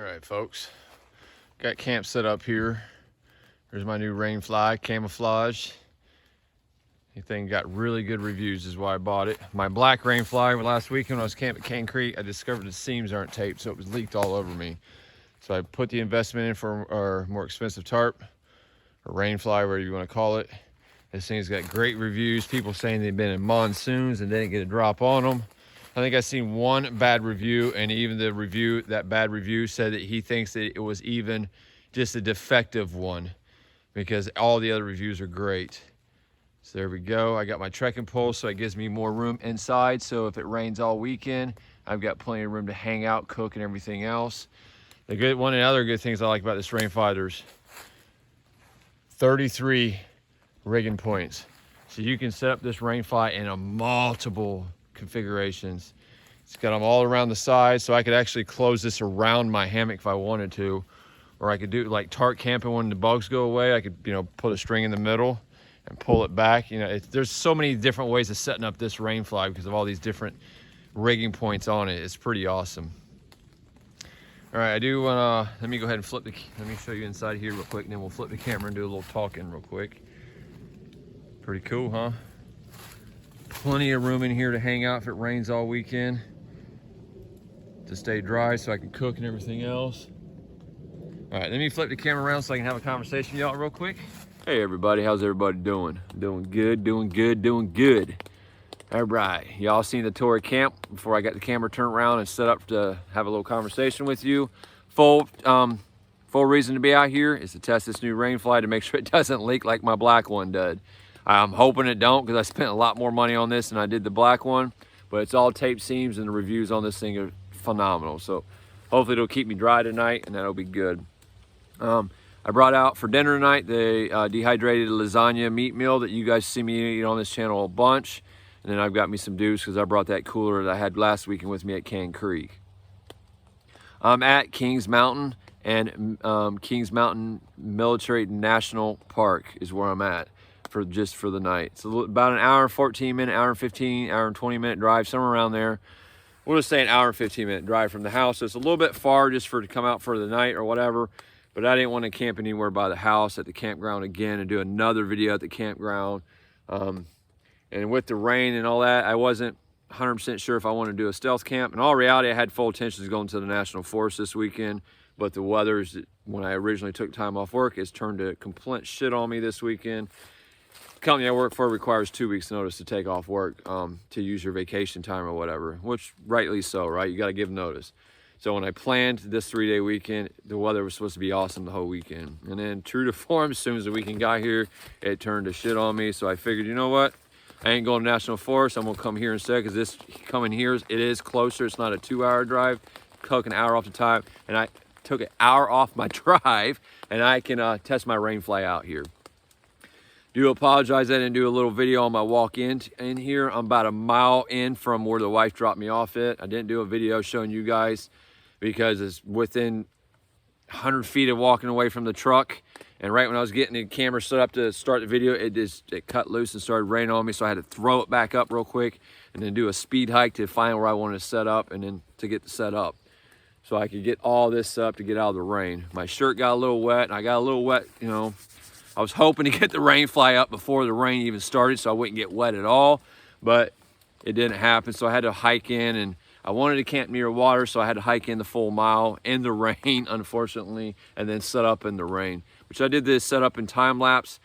right, folks. Got camp set up here. There's my new rain fly, camouflage. The thing got really good reviews is why I bought it. My black rain fly last weekend when I was camping at Cane Creek, I discovered the seams aren't taped, so it was leaked all over me. So I put the investment in for our more expensive tarp, or rain fly, whatever you want to call it. This thing's got great reviews. People saying they've been in monsoons and didn't get a drop on them. I think I've seen one bad review, and even that bad review said that he thinks that it was even just a defective one because all the other reviews are great. So there we go. I got my trekking pole, so it gives me more room inside. So if it rains all weekend, I've got plenty of room to hang out, cook, and everything else. One of the other good things I like about this rain fly, there's 33 rigging points. So you can set up this rain fly in a multiple configurations. It's got them all around the side, so I could actually close this around my hammock if I wanted to, or I could do like tarp camping when the bugs go away. I could, put a string in the middle and pull it back. There's so many different ways of setting up this rain fly because of all these different rigging points on it. It's pretty awesome. All right, I do want to, let me go ahead and let me show you inside here real quick, and then we'll flip the camera and do a little talking real quick. Pretty cool, huh? Plenty of room in here to hang out if it rains all weekend, to stay dry so I can cook and everything else. All right, let me flip the camera around so I can have a conversation with y'all real quick. Hey everybody, how's everybody doing? Doing good, doing good, doing good. All right, y'all seen the tour of camp before I got the camera turned around and set up to have a little conversation with you. Full reason to be out here is to test this new rain fly to make sure it doesn't leak like my black one did. I'm hoping it don't, because I spent a lot more money on this than I did the black one, but it's all taped seams and the reviews on this thing are phenomenal. So hopefully it'll keep me dry tonight and that'll be good. I brought out for dinner tonight the dehydrated lasagna meat meal that you guys see me eat on this channel a bunch. And then I've got me some Deuce because I brought that cooler that I had last weekend with me at Cane Creek. I'm at Kings Mountain, and Kings Mountain Military National Park is where I'm at for the night. It's about an hour and 14 minute, hour and 15, hour and 20 minute drive, somewhere around there. We'll just say an hour and 15 minute drive from the house. So it's a little bit far just to come out for the night or whatever. But I didn't want to camp anywhere by the house at the campground again and do another video at the campground. And with the rain and all that, I wasn't 100% sure if I wanted to do a stealth camp. In all reality, I had full intentions of going to the National Forest this weekend, but the weather's, when I originally took time off work, has turned to complete shit on me this weekend. The company I work for requires 2 weeks notice to take off work to use your vacation time or whatever, which rightly so, right? You got to give notice. So when I planned this 3-day weekend, the weather was supposed to be awesome the whole weekend. And then true to form, as soon as the weekend got here, it turned to shit on me. So I figured, you know what? I ain't going to National Forest. I'm going to come here instead, because this coming here, it is closer. It's not a 2-hour drive. Took an hour off the time, and I took an hour off my drive, and I can test my rain fly out here. Do apologize I didn't do a little video on my walk in here. I'm about a mile in from where the wife dropped me off at. I didn't do a video showing you guys because it's within 100 feet of walking away from the truck. And right when I was getting the camera set up to start the video, it cut loose and started raining on me. So I had to throw it back up real quick and then do a speed hike to find where I wanted to set up and then to get set up. So I could get all this up to get out of the rain. My shirt got a little wet, and I got a little wet, I was hoping to get the rain fly up before the rain even started so I wouldn't get wet at all, but it didn't happen. So I had to hike in, and I wanted to camp near water, so I had to hike in the full mile in the rain, unfortunately, and then set up in the rain, which I did this setup in time lapse.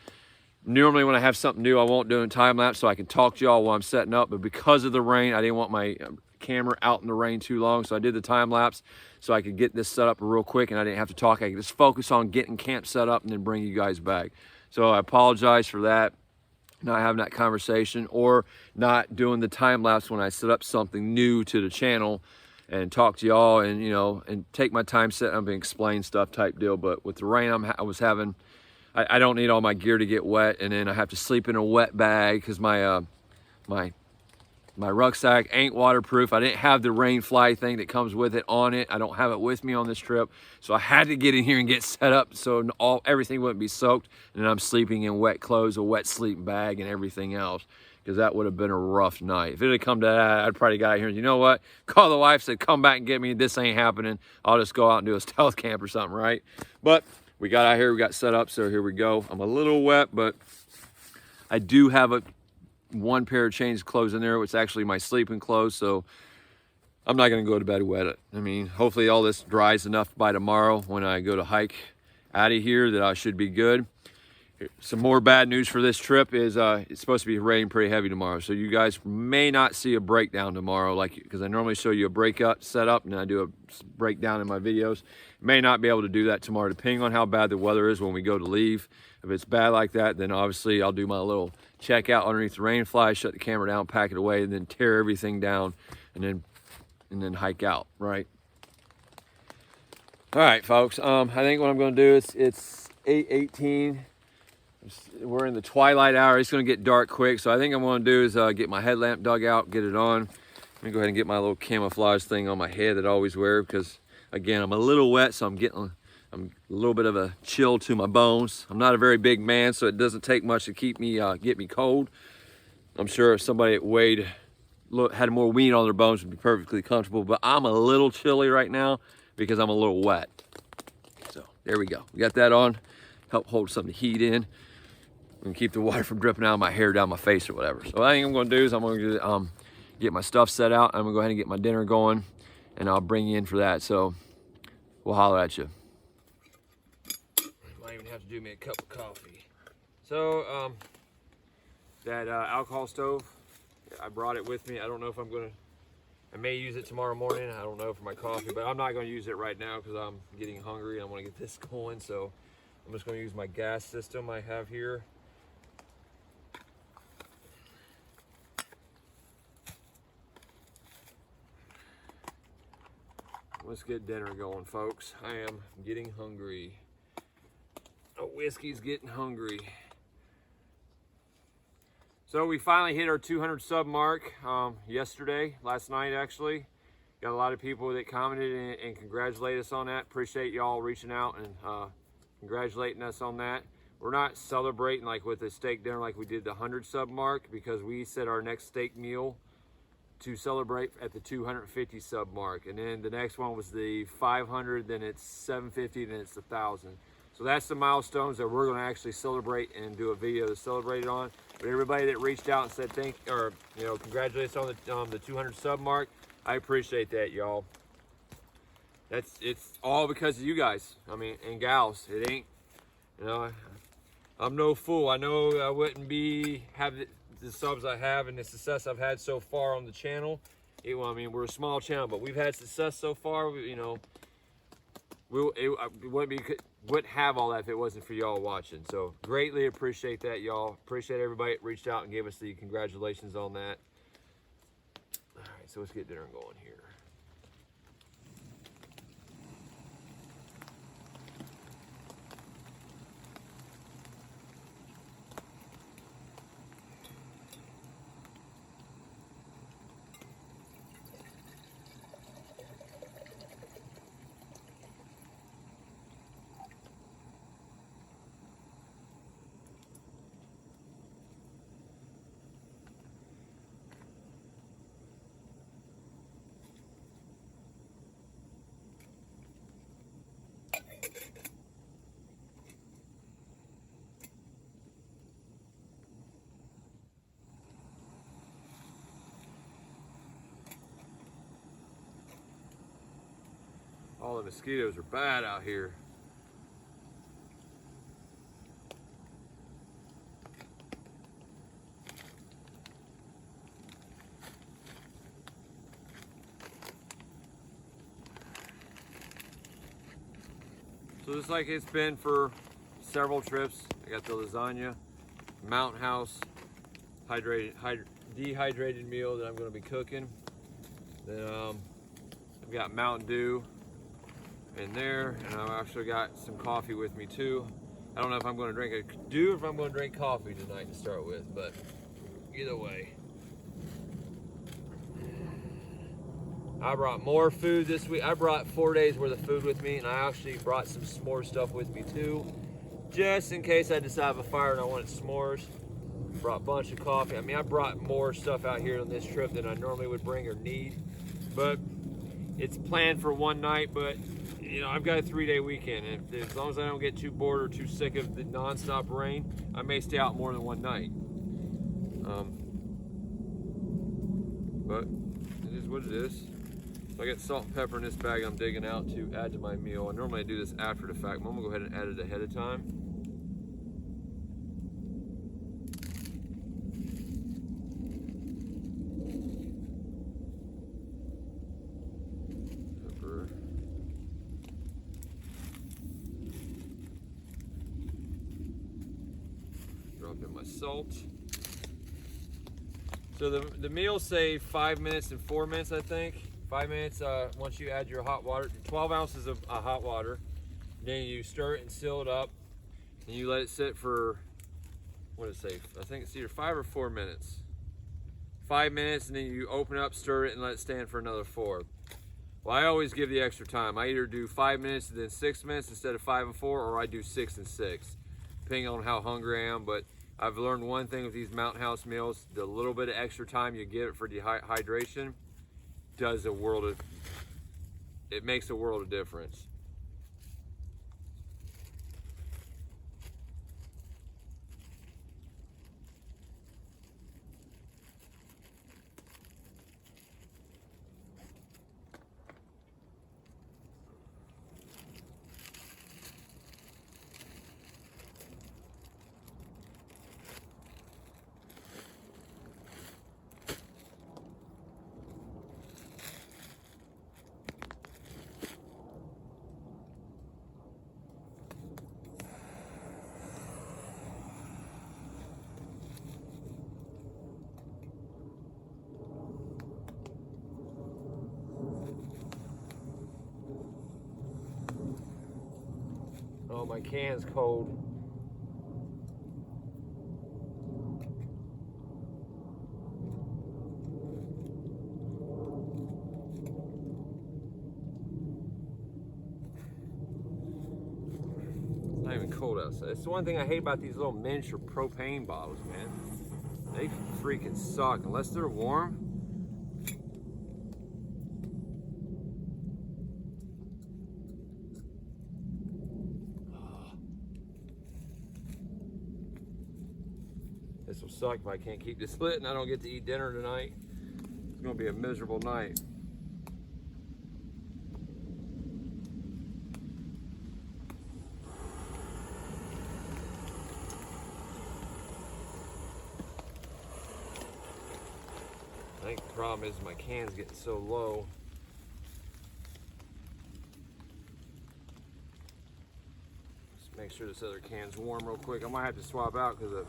Normally when I have something new, I won't do it in time lapse so I can talk to y'all while I'm setting up, but because of the rain, I didn't want my camera out in the rain too long, so I did the time lapse so I could get this set up real quick and I didn't have to talk. I could just focus on getting camp set up and then bring you guys back. So I apologize for that, not having that conversation or not doing the time lapse when I set up something new to the channel and talk to y'all and and take my time setting up and explain stuff type deal. But with the rain I was having, I don't need all my gear to get wet, and then I have to sleep in a wet bag because my rucksack ain't waterproof. I didn't have the rain fly thing that comes with it on it. I don't have it with me on this trip. So I had to get in here and get set up so everything wouldn't be soaked. And I'm sleeping in wet clothes, a wet sleeping bag, and everything else. because that would have been a rough night. If it had come to that, I'd probably got out here and, you know what, call the wife, said, come back and get me. This ain't happening. I'll just go out and do a stealth camp or something, right? But we got out here, we got set up, so here we go. I'm a little wet, but I do have one pair of change clothes in there, which is actually my sleeping clothes, so I'm not gonna go to bed wet. I mean, hopefully all this dries enough by tomorrow when I go to hike out of here that I should be good. Some more bad news for this trip is it's supposed to be raining pretty heavy tomorrow, so you guys may not see a breakdown tomorrow, like, because I normally show you a breakout setup and I do a breakdown in my videos. May not be able to do that tomorrow, depending on how bad the weather is when we go to leave. If it's bad like that, then obviously I'll do my little checkout underneath the rain fly, shut the camera down, pack it away, and then tear everything down, and then hike out, right? All right, folks. I think what I'm going to do is, it's 8:18. We're in the twilight hour. It's going to get dark quick, so I think I'm going to do is get my headlamp dug out, get it on. Let me go ahead and get my little camouflage thing on my head that I always wear, because again, I'm a little wet, so I'm a little bit of a chill to my bones. I'm not a very big man, so it doesn't take much to keep me get me cold. I'm sure if somebody that had more weed on their bones would be perfectly comfortable, but I'm a little chilly right now because I'm a little wet. So there we go. We got that on. Help hold some of the heat in and keep the water from dripping out of my hair, down my face or whatever. So what I think I'm going to do is I'm going to get my stuff set out. I'm going to go ahead and get my dinner going, and I'll bring you in for that. So we'll holler at you. Might even have to do me a cup of coffee. So that alcohol stove, I brought it with me. I don't know if I may use it tomorrow morning. I don't know, for my coffee, but I'm not going to use it right now because I'm getting hungry and I want to get this going. So I'm just going to use my gas system I have here. Let's get dinner going, folks. I am getting hungry. Oh, whiskey's getting hungry. So we finally hit our 200 sub mark last night actually. Got a lot of people that commented and congratulated us on that. Appreciate y'all reaching out and congratulating us on that. We're not celebrating like with a steak dinner like we did the 100 sub mark, because we set our next steak meal to celebrate at the 250 sub mark, and then the next one was the 500, then it's 750, then it's 1,000. So that's the milestones that we're going to actually celebrate and do a video to celebrate it on. But everybody that reached out and said congratulations on the 200 sub mark, I appreciate that, y'all. It's all because of you guys. I mean, and gals. It ain't, I'm no fool. I know I wouldn't have the subs I have and the success I've had so far on the channel. We're a small channel, but we've had success so far. Wouldn't have all that if it wasn't for y'all watching. So greatly appreciate that, y'all. Appreciate everybody that reached out and gave us the congratulations on that. All right, so let's get dinner going here. All the mosquitoes are bad out here. So just like it's been for several trips, I got the lasagna, Mountain House, dehydrated meal that I'm going to be cooking. Then I've got Mountain Dew in there, and I've actually got some coffee with me too. I don't know if I'm going to drink a Dew or if I'm going to drink coffee tonight to start with, but either way. I brought more food this week. I brought 4 days worth of food with me, and I actually brought some s'more stuff with me too, just in case I decide to have a fire and I wanted s'mores. Brought a bunch of coffee. I mean, I brought more stuff out here on this trip than I normally would bring or need, but it's planned for one night. But you know, I've got a 3-day weekend, and as long as I don't get too bored or too sick of the non-stop rain, I may stay out more than one night. But it is what it is. So I got salt and pepper in this bag I'm digging out to add to my meal. I normally do this after the fact, but I'm gonna go ahead and add it ahead of time. Pepper. Drop in my salt. So the meals say 5 minutes and 4 minutes, I think. 5 minutes once you add your hot water, 12 ounces of hot water. Then you stir it and seal it up. And you let it sit for, what did it say? I think it's either 5 or 4 minutes. 5 minutes, and then you open it up, stir it, and let it stand for another 4. Well, I always give the extra time. I either do 5 minutes and then 6 minutes instead of 5 and 4, or I do 6 and 6, depending on how hungry I am. But I've learned one thing with these Mountain House meals: the little bit of extra time you get for dehydration does it makes a world of difference. Oh, my can's cold. It's not even cold outside. It's the one thing I hate about these little miniature propane bottles, man. They freaking suck unless they're warm. This will suck if I can't keep this lit and I don't get to eat dinner tonight. It's gonna be a miserable night. I think the problem is my can's getting so low. Just make sure this other can's warm real quick. I might have to swap out because of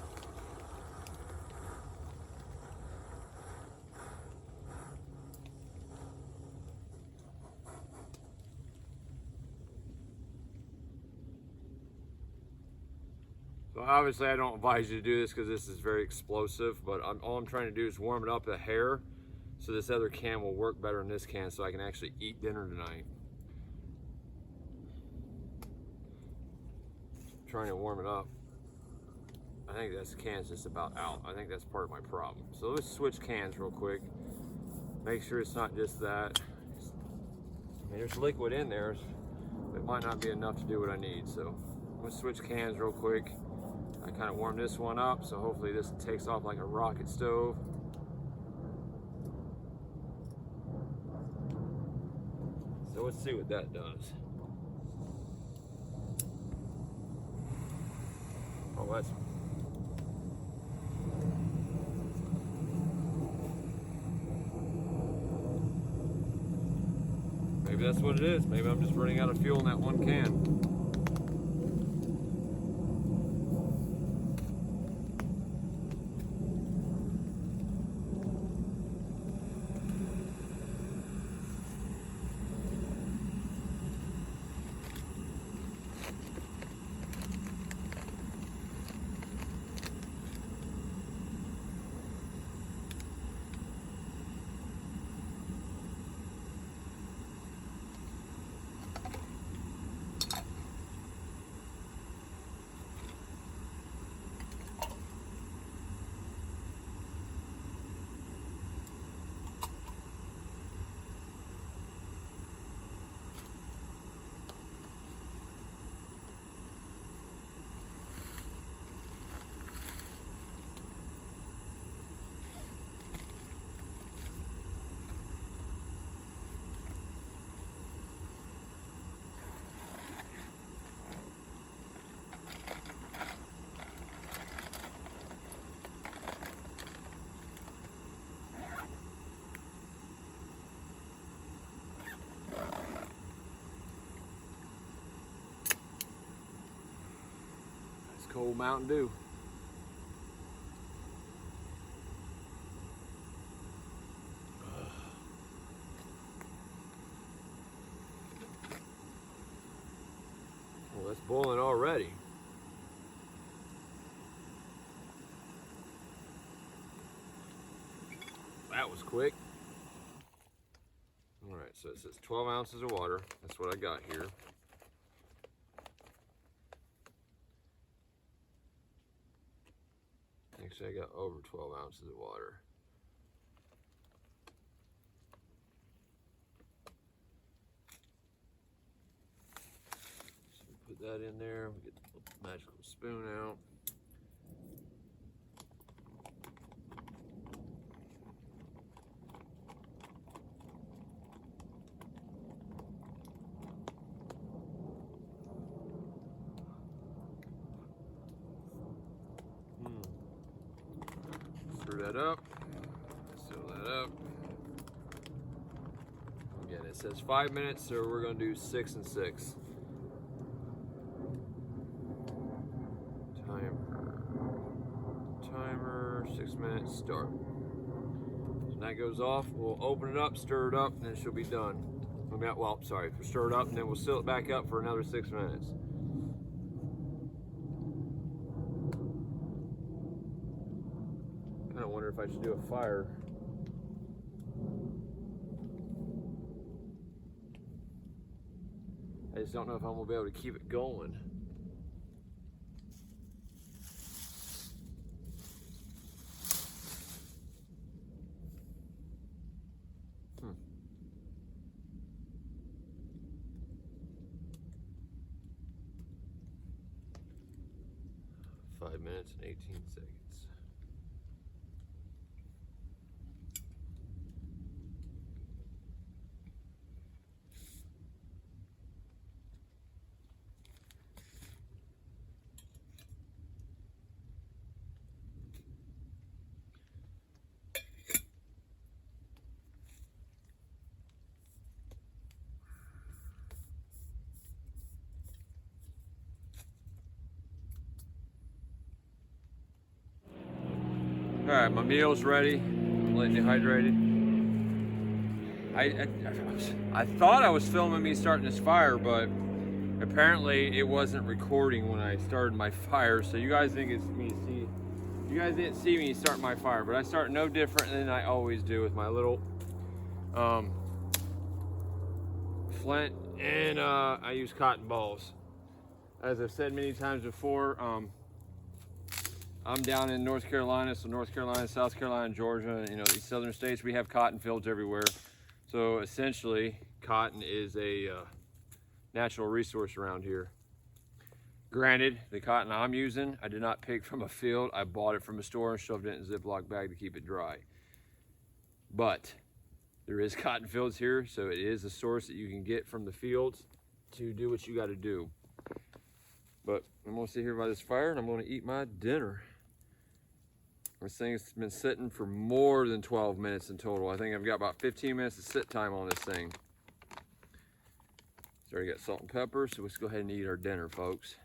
So obviously I don't advise you to do this because this is very explosive, but all I'm trying to do is warm it up a hair so this other can will work better in this can so I can actually eat dinner tonight. I'm trying to warm it up. I think this can's just about out. I think that's part of my problem. So let's switch cans real quick. Make sure it's not just that. I mean, there's liquid in there. It might not be enough to do what I need. So I'm gonna switch cans real quick. I kind of warmed this one up, so hopefully this takes off like a rocket stove. So let's see what that does. Oh, that's... Maybe that's what it is. Maybe I'm just running out of fuel in that one can. cold Mountain Dew. Well, it's boiling already. That was quick. All right, so it says 12 ounces of water. That's what I got here. Actually, I got over 12 ounces of water. So we put that in there. We get the magical spoon out. Stir that up. Seal that up. Again, it says 5 minutes, so we're going to do 6 and 6. Timer, 6 minutes, start. When that goes off, we'll open it up, stir it up, and then she'll be done. Well, sorry, we'll stir it up, and then we'll seal it back up for another 6 minutes. I wonder if I should do a fire. I just don't know if I'm gonna be able to keep it going. 5 minutes and 18 seconds. All right, my meal's ready. I'm letting it hydrate it. I thought I was filming me starting this fire, but apparently it wasn't recording when I started my fire. So you guys think it's me see? You guys didn't see me start my fire, but I start no different than I always do with my little flint, and I use cotton balls. As I've said many times before, I'm down in North Carolina, so North Carolina, South Carolina, Georgia, you know, these southern states, we have cotton fields everywhere. So essentially, cotton is a natural resource around here. Granted, the cotton I'm using, I did not pick from a field. I bought it from a store and shoved it in a Ziploc bag to keep it dry. But there is cotton fields here, so it is a source that you can get from the fields to do what you got to do. But I'm gonna sit here by this fire and I'm gonna eat my dinner. This thing's been sitting for more than 12 minutes in total. I think I've got about 15 minutes of sit time on this thing. It's already got salt and pepper, so let's go ahead and eat our dinner, folks.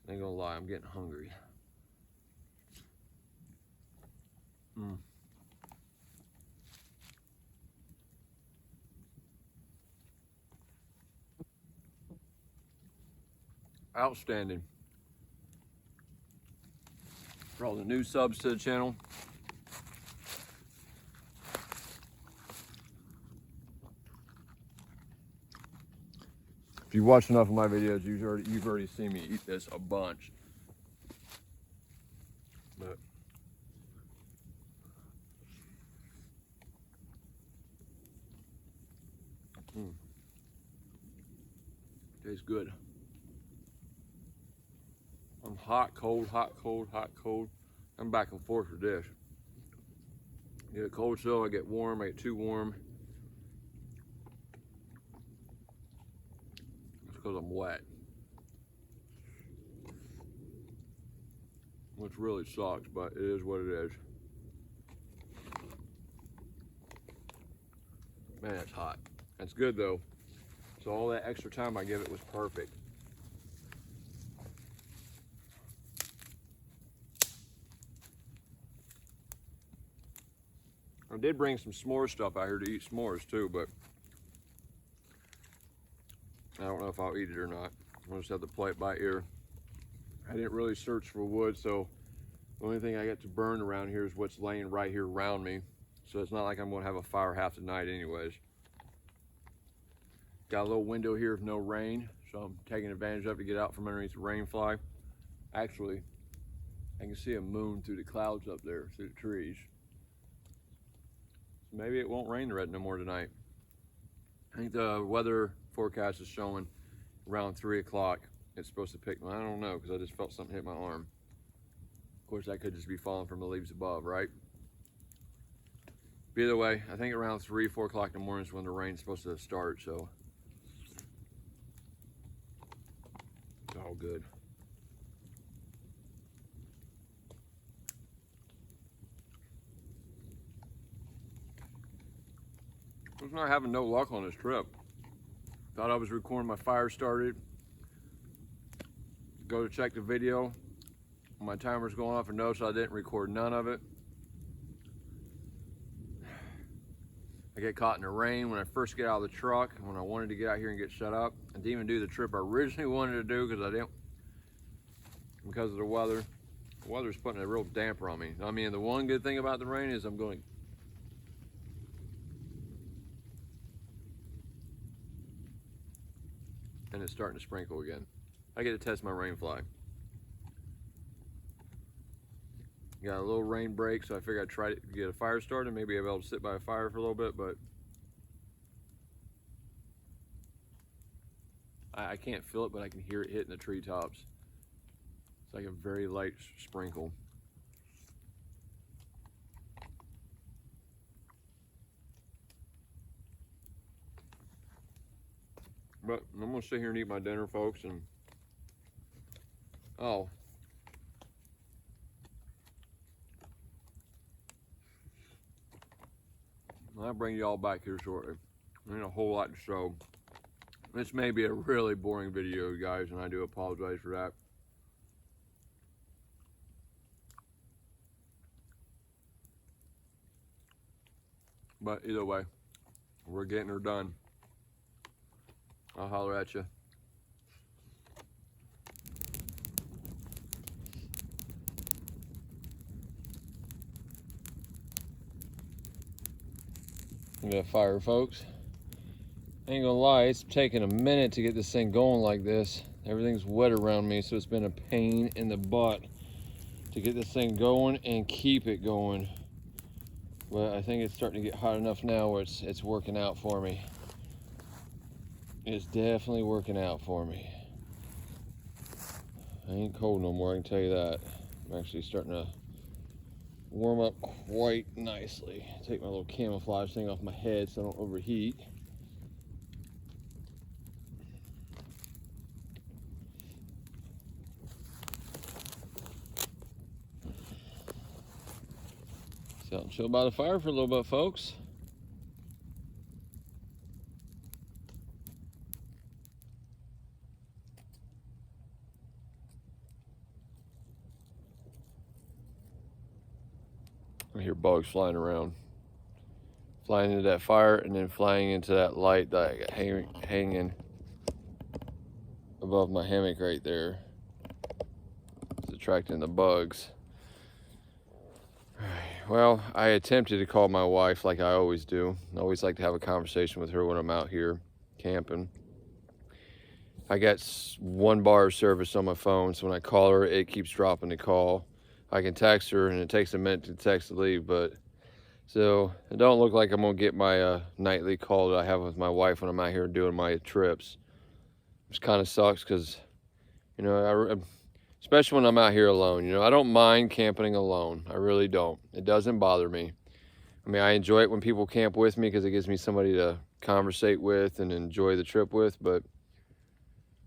I ain't gonna lie, I'm getting hungry. Outstanding. For all the new subs to the channel, if you watch enough of my videos, you've already seen me eat this a bunch. But tastes good. I'm hot, cold, hot, cold, hot, cold. I'm back and forth with this. I get a cold chill, I get warm, I get too warm. It's because I'm wet. Which really sucks, but it is what it is. Man, it's hot. It's good though. So all that extra time I give it was perfect. I did bring some s'more stuff out here to eat s'mores too, but I don't know if I'll eat it or not. I'll just have to play it by ear. I didn't really search for wood, so the only thing I get to burn around here is what's laying right here around me. So it's not like I'm gonna have a fire half the night anyways. Got a little window here with no rain, so I'm taking advantage of it to get out from underneath the rain fly. Actually, I can see a moon through the clouds up there, through the trees. So maybe it won't rain no more tonight. I think the weather forecast is showing around 3 o'clock. It's supposed to pick, I don't know, because I just felt something hit my arm. Of course, that could just be falling from the leaves above, right? But either way, I think around 3, 4 o'clock in the morning is when the rain's supposed to start, so it's all good. I was not having no luck on this trip. Thought I was recording, my fire started. Go to check the video. My timer's going off, and notice I didn't record none of it. I get caught in the rain when I first get out of the truck, when I wanted to get out here and get shut up. I didn't even do the trip I originally wanted to do because of the weather. The weather's putting a real damper on me. I mean, the one good thing about the rain is I'm going. And it's starting to sprinkle again. I get to test my rain fly. Got a little rain break, so I figured I'd try to get a fire started. Maybe I'll be able to sit by a fire for a little bit, but I can't feel it, but I can hear it hitting the treetops. It's like a very light sprinkle. But I'm gonna sit here and eat my dinner, folks, and I'll bring you all back here shortly. There ain't a whole lot to show. This may be a really boring video, guys, and I do apologize for that. But either way, we're getting her done. I'll holler at you. We got fire, folks. Ain't gonna lie, it's taking a minute to get this thing going like this. Everything's wet around me, so it's been a pain in the butt to get this thing going and keep it going. But I think it's starting to get hot enough now where it's working out for me. It's definitely working out for me. I ain't cold no more, I can tell you that. I'm actually starting to warm up quite nicely. Take my little camouflage thing off my head so I don't overheat. So I'll chill by the fire for a little bit, folks. I hear bugs flying around. Flying into that fire and then flying into that light that I got hanging above my hammock right there. It's attracting the bugs. Well, I attempted to call my wife like I always do. I always like to have a conversation with her when I'm out here camping. I got 1 bar of service on my phone, so when I call her, it keeps dropping the call. I can text her, and it takes a minute to text to leave, but so it don't look like I'm gonna get my nightly call that I have with my wife when I'm out here doing my trips. Which kind of sucks because, you know, especially when I'm out here alone. You know, I don't mind camping alone. I really don't. It doesn't bother me. I mean, I enjoy it when people camp with me because it gives me somebody to conversate with and enjoy the trip with. But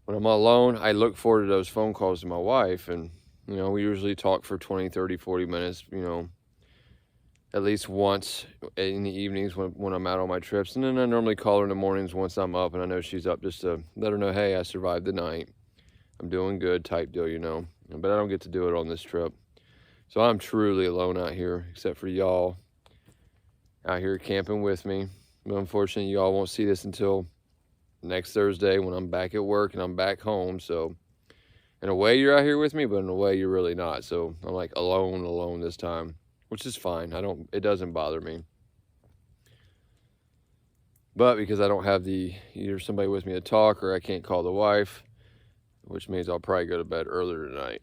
when I'm alone, I look forward to those phone calls to my wife. And, you know, we usually talk for 20, 30, 40 minutes, you know, at least once in the evenings when I'm out on my trips. And then I normally call her in the mornings once I'm up and I know she's up, just to let her know, hey, I survived the night. I'm doing good type deal, you know. But I don't get to do it on this trip. So I'm truly alone out here, except for y'all. out here camping with me. But unfortunately, you all won't see this until next Thursday when I'm back at work and I'm back home. So in a way you're out here with me, but in a way you're really not. So I'm like alone this time, which is fine. It doesn't bother me. But because I don't have either somebody with me to talk, or I can't call the wife, which means I'll probably go to bed earlier tonight.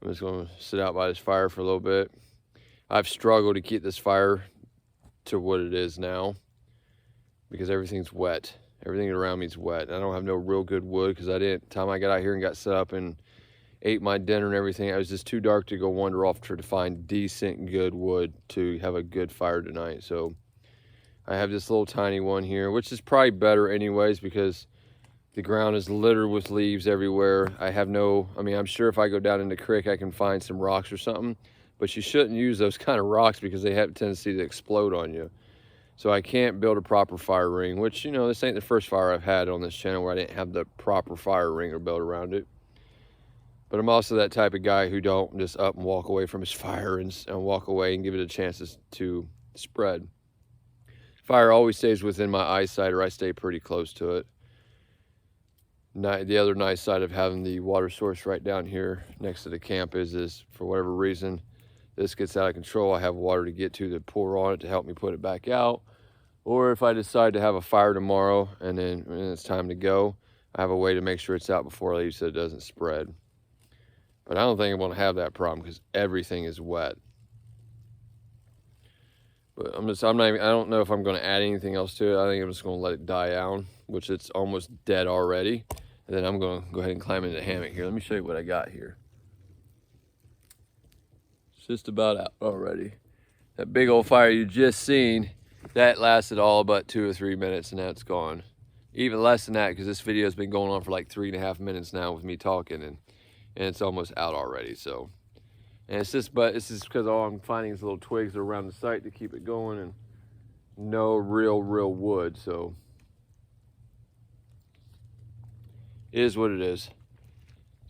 I'm just going to sit out by this fire for a little bit. I've struggled to keep this fire to what it is now because everything's wet. Everything around me is wet. I don't have no real good wood because time I got out here and got set up and ate my dinner and everything, it was just too dark to go wander off to find decent good wood to have a good fire tonight. So I have this little tiny one here, which is probably better anyways because the ground is littered with leaves everywhere. I'm sure if I go down in the creek, I can find some rocks or something, but you shouldn't use those kind of rocks because they have a tendency to explode on you. So I can't build a proper fire ring, which, this ain't the first fire I've had on this channel where I didn't have the proper fire ring or built around it. But I'm also that type of guy who don't just up and walk away from his fire and walk away and give it a chance to spread. Fire always stays within my eyesight, or I stay pretty close to it. The other nice side of having the water source right down here next to the camp is for whatever reason, this gets out of control, I have water to get to pour on it to help me put it back out. Or if I decide to have a fire tomorrow and then when it's time to go, I have a way to make sure it's out before I leave so it doesn't spread. But I don't think I'm going to have that problem because everything is wet. But I don't know if I'm going to add anything else to it. I think I'm just going to let it die down, which it's almost dead already. And then I'm going to go ahead and climb into the hammock here. Let me show you what I got here. It's just about out already. That big old fire you just seen, that lasted all but 2 or 3 minutes and now it's gone. Even less than that because this video has been going on for like 3.5 minutes now with me talking and it's almost out already. So, and it's just because all I'm finding is little twigs around the site to keep it going and no real wood. So it is what it is.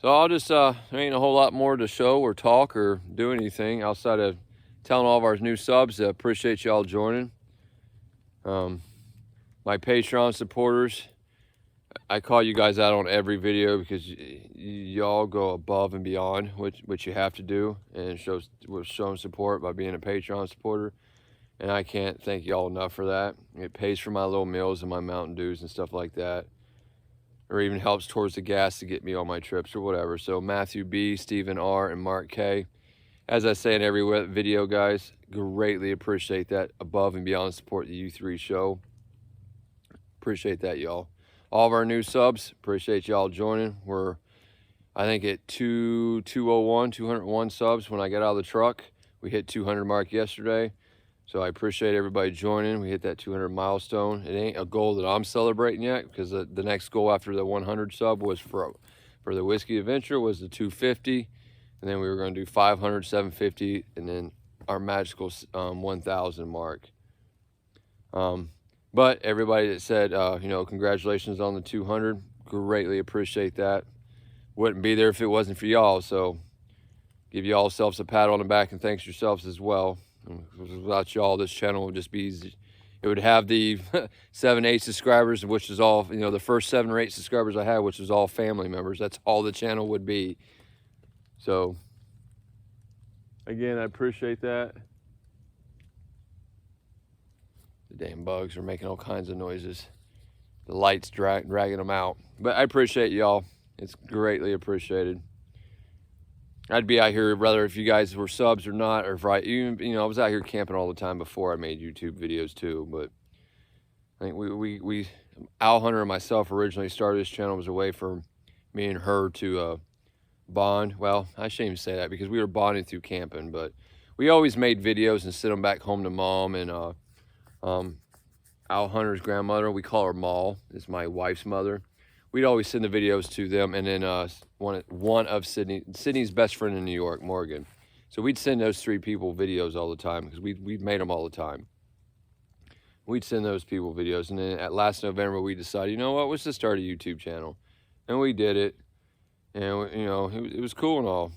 So I'll just, there ain't a whole lot more to show or talk or do anything outside of telling all of our new subs. Appreciate y'all joining. My Patreon supporters, I call you guys out on every video because y'all go above and beyond which you have to do, and we're showing support by being a Patreon supporter. And I can't thank y'all enough for that. It pays for my little meals and my Mountain Dews and stuff like that. Or even helps towards the gas to get me on my trips or whatever. So Matthew B, Stephen R, and Mark K. As I say in every video, guys, greatly appreciate that above and beyond support that you three show. Appreciate that, y'all. All of our new subs, appreciate y'all joining. We're, I think, at 201 subs when I got out of the truck. We hit 200 mark yesterday. So I appreciate everybody joining. We hit that 200 milestone. It ain't a goal that I'm celebrating yet because the next goal after the 100 sub was for the Whiskey Adventure was the 250. And then we were going to do 500, 750, and then our magical 1,000 mark. But everybody that said, congratulations on the 200, greatly appreciate that. Wouldn't be there if it wasn't for y'all. So give y'all selves a pat on the back and thanks yourselves as well. Without y'all, this channel would just be easy. It would have the 7, 8 subscribers, which is all, the first 7 or 8 subscribers I had, which was all family members. That's all the channel would be. So, again, I appreciate that. The damn bugs are making all kinds of noises. The light's dragging them out. But I appreciate y'all. It's greatly appreciated. I'd be out here whether if you guys were subs or not, or if I was out here camping all the time before I made YouTube videos too. But I think we Owl Hunter and myself originally started this channel. It was a way for me and her to bond. Well, I shouldn't even say that because we were bonding through camping, but we always made videos and sent them back home to Mom and Owl Hunter's grandmother. We call her Maul. Is my wife's mother. We'd always send the videos to them, and then one of Sydney's best friend in New York, Morgan. So we'd send those 3 people videos all the time because we made them all the time. We'd send those people videos, and then at last November we decided, you know what, let's just start a YouTube channel, and we did it, and it was cool and all.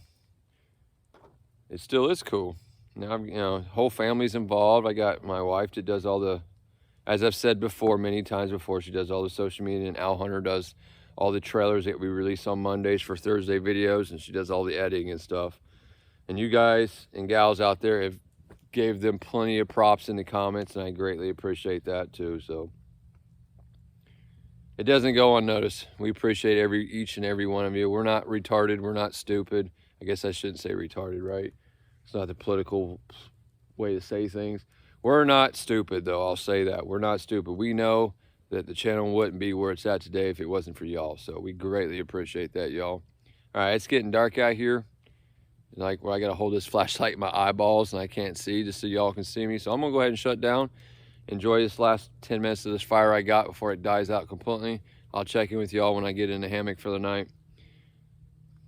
It still is cool. Now, you know, whole family's involved. I got my wife that does all the, as I've said before, many times before, she does all the social media, and Al Hunter does all the trailers that we release on Mondays for Thursday videos, and she does all the editing and stuff. And you guys and gals out there have gave them plenty of props in the comments, and I greatly appreciate that too. So it doesn't go unnoticed. We appreciate each and every one of you. We're not retarded. We're not stupid. I guess I shouldn't say retarded, right? It's not the political way to say things. We're not stupid, though. I'll say that. We're not stupid. We know that the channel wouldn't be where it's at today if it wasn't for y'all. So we greatly appreciate that, y'all. All right, it's getting dark out here. Like where I got to hold this flashlight in my eyeballs and I can't see, just so y'all can see me. So I'm going to go ahead and shut down. Enjoy this last 10 minutes of this fire I got before it dies out completely. I'll check in with y'all when I get in the hammock for the night.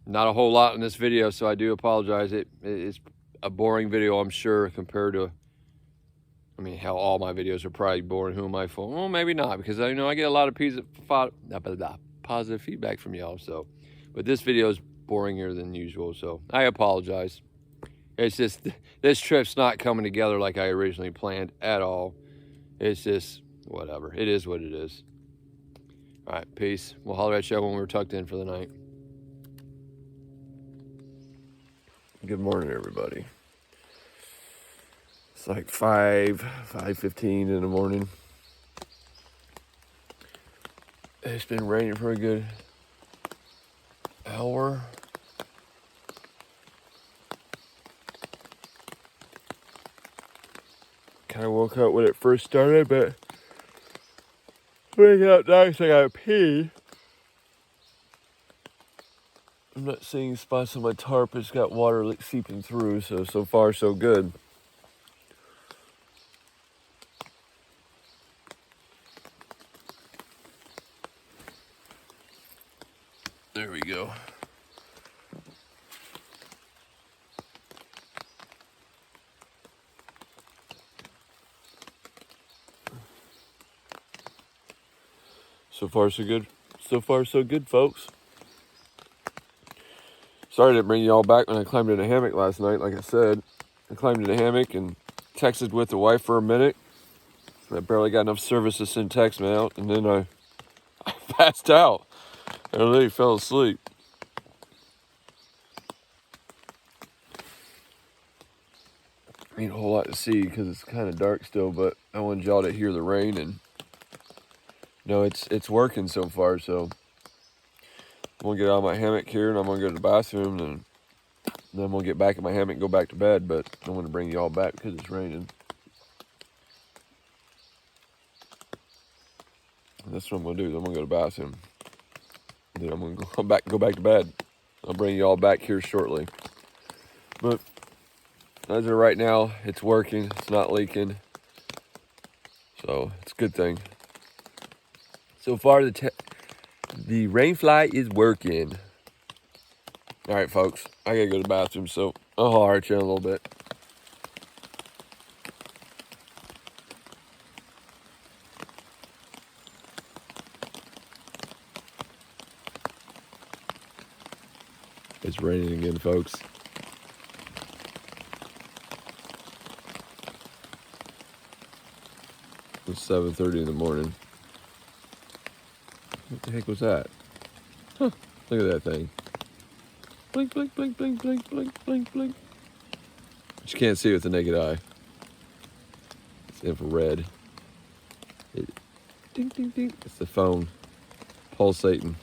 Not a whole lot in this video, so I do apologize. It's a boring video, I'm sure, compared to, I mean, hell, all my videos are probably boring. Who am I for? Well, maybe not, because I know I get a lot of positive feedback from y'all. So, but this video is boringer than usual, so I apologize. It's just, this trip's not coming together like I originally planned at all. It's just, whatever. It is what it is. All right, peace. We'll holler at you when we're tucked in for the night. Good morning, everybody. It's like 5:15 in the morning. It's been raining for a good hour. Kind of woke up when it first started, but waking up now because I gotta pee. I'm not seeing spots on my tarp. It's got water seeping through, so far so good. There we go. So far so good. So far so good, folks. Sorry to bring y'all back when I climbed in a hammock last night. Like I said, I climbed in a hammock and texted with the wife for a minute. I barely got enough service to send text mail, and then I passed out. I really fell asleep. Ain't a whole lot to see because it's kind of dark still, but I wanted y'all to hear the rain, and no, it's working so far. So I'm gonna get out of my hammock here, and I'm gonna go to the bathroom, and then I'm gonna get back in my hammock and go back to bed. But I want to bring y'all back because it's raining. And that's what I'm gonna do. I'm gonna go to the bathroom. Then I'm gonna go back to bed. I'll bring y'all back here shortly. But as of right now, it's working. It's not leaking, so it's a good thing. So far, the rainfly is working. All right, folks, I gotta go to the bathroom, so I'll holler at you in a little bit. It's raining again, folks. It's 7:30 in the morning. What the heck was that? Huh, look at that thing. Blink, blink, blink, blink, blink, blink, blink, blink. But you can't see it with the naked eye. It's infrared. Ding, ding, ding. It's the phone pulsating.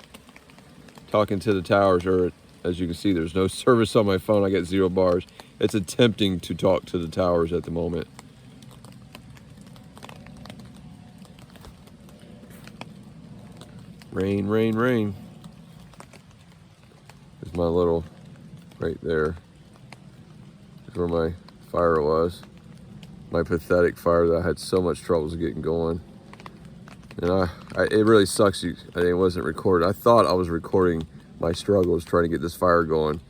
Talking to the towers, or as you can see, there's no service on my phone. I got 0 bars. It's attempting to talk to the towers at the moment. Rain, rain, rain. There's my little, right there. That's where my fire was. My pathetic fire that I had so much troubles getting going. And it really sucks. It wasn't recorded. I thought I was recording my struggles trying to get this fire going.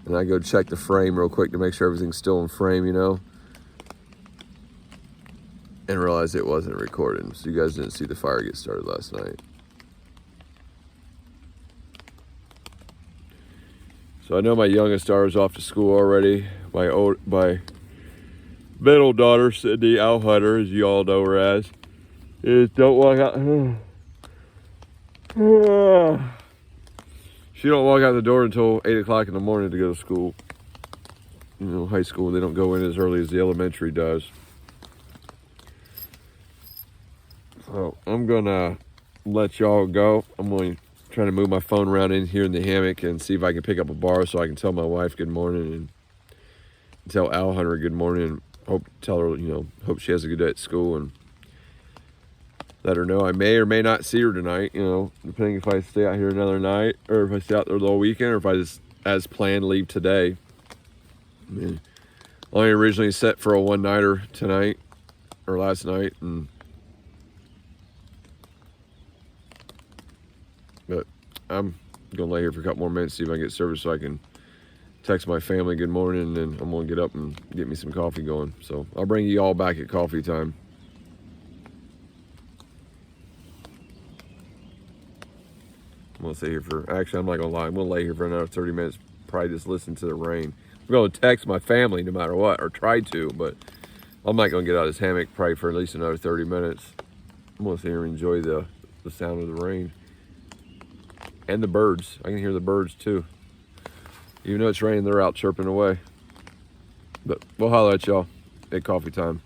And I go check the frame real quick to make sure everything's still in frame, you know. And realized it wasn't recorded. So you guys didn't see the fire get started last night. So I know my youngest daughter's off to school already. my middle daughter, Sydney Owl Hunter, as you all know her as, is don't walk out. She don't walk out the door until 8 o'clock in the morning to go to school. You know, high school, they don't go in as early as the elementary does. So I'm gonna let y'all go. I'm going to try to move my phone around in here in the hammock and see if I can pick up a bar so I can tell my wife good morning and tell Owl Hunter good morning and tell her, you know, hope she has a good day at school, and let her know I may or may not see her tonight, you know, depending if I stay out here another night or if I stay out there the whole weekend or if I just, as planned, leave today. I mean, only originally set for a one-nighter tonight or last night, but I'm gonna lay here for a couple more minutes, see if I can get service so I can text my family good morning, and then I'm gonna get up and get me some coffee going. So I'll bring you all back at coffee time. I'm gonna stay here for, actually I'm not gonna lie, I'm gonna lay here for another 30 minutes, probably just listen to the rain. I'm gonna text my family no matter what, or try to, but I'm not gonna get out of this hammock probably for at least another 30 minutes. I'm gonna sit here and enjoy the sound of the rain. And the birds, I can hear the birds too. Even though it's raining, they're out chirping away. But we'll holler at y'all at coffee time.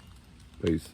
Peace.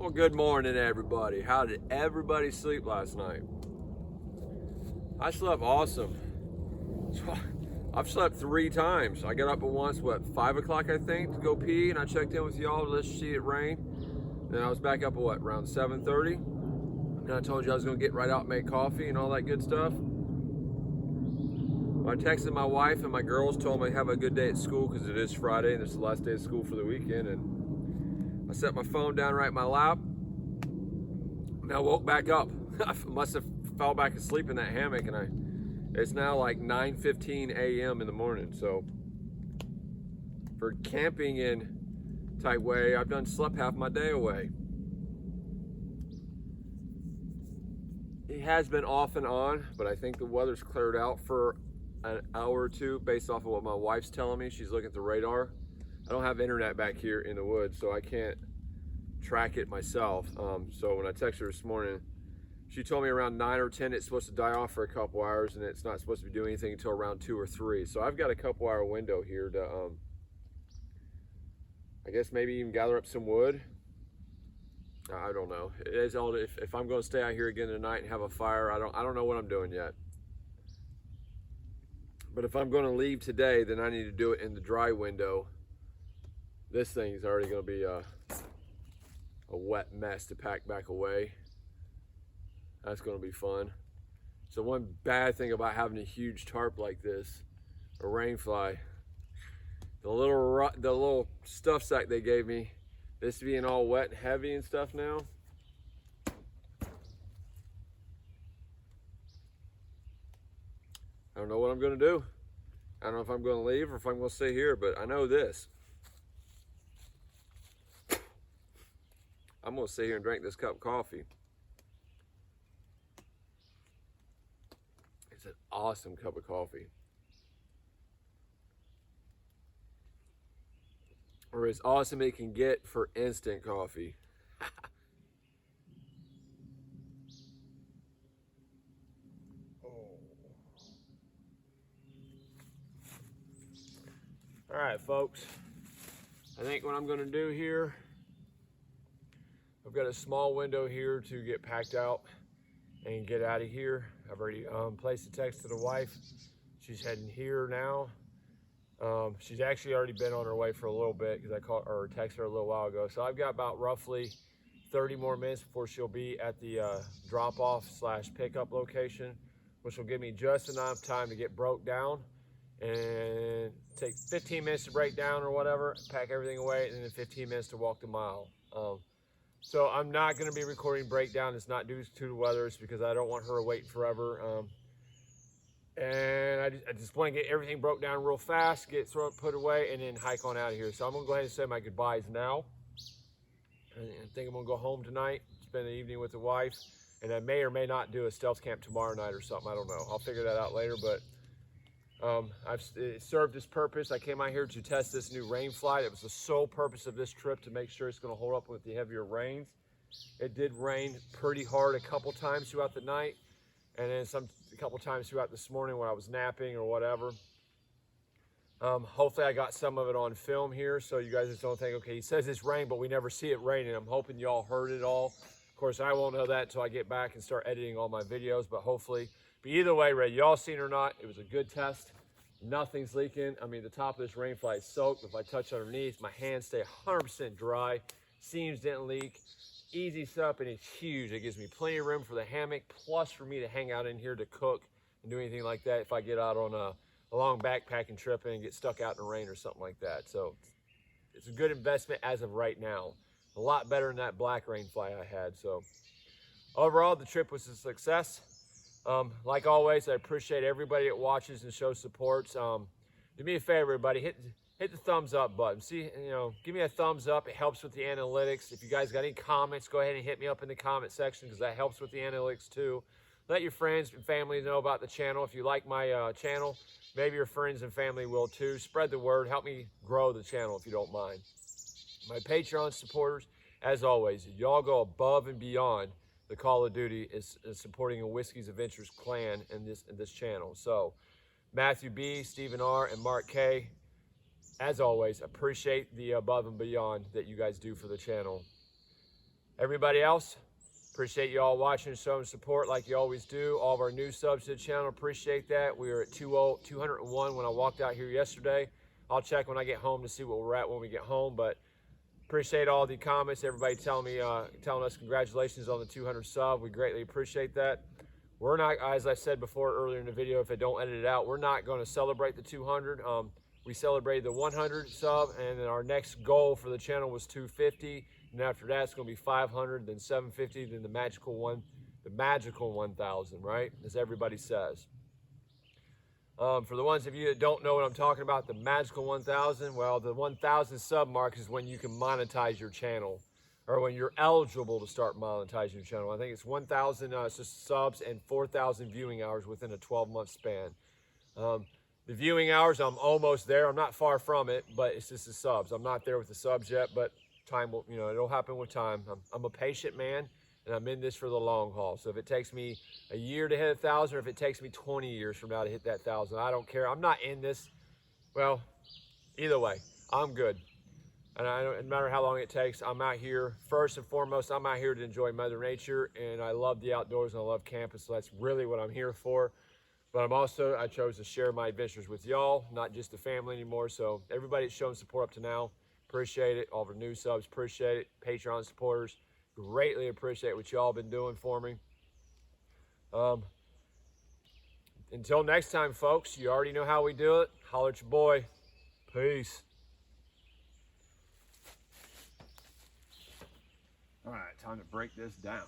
Well, good morning, everybody. How did everybody sleep last night? I slept awesome. I've slept 3 times. I got up at once, 5 o'clock, I think, to go pee, and I checked in with y'all to let you see it rain. Then I was back up at around 7:30. And I told you I was gonna get right out and make coffee and all that good stuff. I texted my wife and my girls, told them I have a good day at school because it is Friday and it's the last day of school for the weekend. And I set my phone down right in my lap. And I woke back up. I must have fell back asleep in that hammock, and it's now like 9:15 a.m. in the morning. So for camping in type way, I've slept half my day away. It has been off and on, but I think the weather's cleared out for an hour or two based off of what my wife's telling me. She's looking at the radar. I don't have internet back here in the woods, so I can't track it myself. So when I texted her this morning, she told me around 9 or 10 it's supposed to die off for a couple hours, and it's not supposed to be doing anything until around 2 or 3. So I've got a couple hour window here to, I guess maybe even gather up some wood. I don't know. It is all, if I'm going to stay out here again tonight and have a fire, I don't know what I'm doing yet. But if I'm going to leave today, then I need to do it in the dry window. This thing is already going to be a wet mess to pack back away. That's going to be fun. So one bad thing about having a huge tarp like this, a rain fly, the little stuff sack they gave me, this being all wet and heavy and stuff now. I don't know what I'm going to do. I don't know if I'm going to leave or if I'm going to stay here, but I know this. I'm going to sit here and drink this cup of coffee. It's an awesome cup of coffee. Or as awesome it can get for instant coffee. All right, folks. I think what I'm going to do here, I've got a small window here to get packed out and get out of here. I've already placed a text to the wife. She's heading here now. She's actually already been on her way for a little bit because I called or texted her a little while ago. So I've got about roughly 30 more minutes before she'll be at the drop-off / pickup location, which will give me just enough time to get broke down and take 15 minutes to break down or whatever, pack everything away, and then 15 minutes to walk the mile. So I'm not going to be recording breakdown. It's not due to the weather. It's because I don't want her waiting forever. And I just want to get everything broke down real fast, get put away, and then hike on out of here. So I'm going to go ahead and say my goodbyes now. I think I'm going to go home tonight, spend the evening with the wife, and I may or may not do a stealth camp tomorrow night or something. I don't know. I'll figure that out later, but it served its purpose. I came out here to test this new rain fly. It was the sole purpose of this trip, to make sure it's going to hold up with the heavier rains. It did rain pretty hard a couple times throughout the night, and then a couple times throughout this morning when I was napping or whatever. Hopefully I got some of it on film here, so you guys just don't think, okay, he says it's rain, but we never see it raining. I'm hoping y'all heard it all. Of course, I won't know that until I get back and start editing all my videos, but hopefully. But either way, whether y'all seen it or not, it was a good test. Nothing's leaking. I mean, the top of this rain fly is soaked. If I touch underneath, my hands stay 100% dry. Seams didn't leak. Easy setup, and it's huge. It gives me plenty of room for the hammock, plus for me to hang out in here to cook and do anything like that if I get out on a long backpacking trip and get stuck out in the rain or something like that. So it's a good investment as of right now. A lot better than that black rain fly I had. So overall, the trip was a success. Like always, I appreciate everybody that watches and shows supports. Do me a favor, everybody, hit the thumbs up button. See, give me a thumbs up. It helps with the analytics. If you guys got any comments, go ahead and hit me up in the comment section, because that helps with the analytics too. Let your friends and family know about the channel. If you like my channel, maybe your friends and family will too. Spread the word. Help me grow the channel if you don't mind. My Patreon supporters, as always, y'all go above and beyond the Call of Duty is supporting a Whiskey's Adventures clan in this channel. So Matthew B, Stephen R, and Mark K, as always, appreciate the above and beyond that you guys do for the channel. Everybody else, appreciate you all watching and showing support like you always do. All of our new subs to the channel, appreciate that. We are at 201 when I walked out here yesterday. I'll check when I get home to see what we're at when we get home, but appreciate all the comments, everybody telling us congratulations on the 200 sub. We greatly appreciate that. We're not, as I said before earlier in the video, if I don't edit it out, we're not going to celebrate the 200. We celebrated the 100 sub, and then our next goal for the channel was 250. And after that, it's going to be 500, then 750, then the magical 1,000, right? As everybody says. For the ones of you that don't know what I'm talking about, the magical 1,000, well, the 1,000 sub mark is when you can monetize your channel. or when you're eligible to start monetizing your channel. I think it's 1,000 subs and 4,000 viewing hours within a 12-month span. The viewing hours, I'm almost there. I'm not far from it, but it's just the subs. I'm not there with the subs yet, but time will, it'll happen with time. I'm a patient man, and I'm in this for the long haul. So if it takes me a year to hit 1,000, or if it takes me 20 years from now to hit that 1,000, I don't care. I'm not in this. Well, either way, I'm good. And no matter how long it takes, I'm out here. First and foremost, I'm out here to enjoy Mother Nature, and I love the outdoors and I love camping, so that's really what I'm here for. But I chose to share my adventures with y'all, not just the family anymore. So everybody that's shown support up to now, appreciate it. All the new subs, appreciate it. Patreon supporters, greatly appreciate what y'all been doing for me. Until next time, folks, you already know how we do it. Holler at your boy. Peace. All right, time to break this down.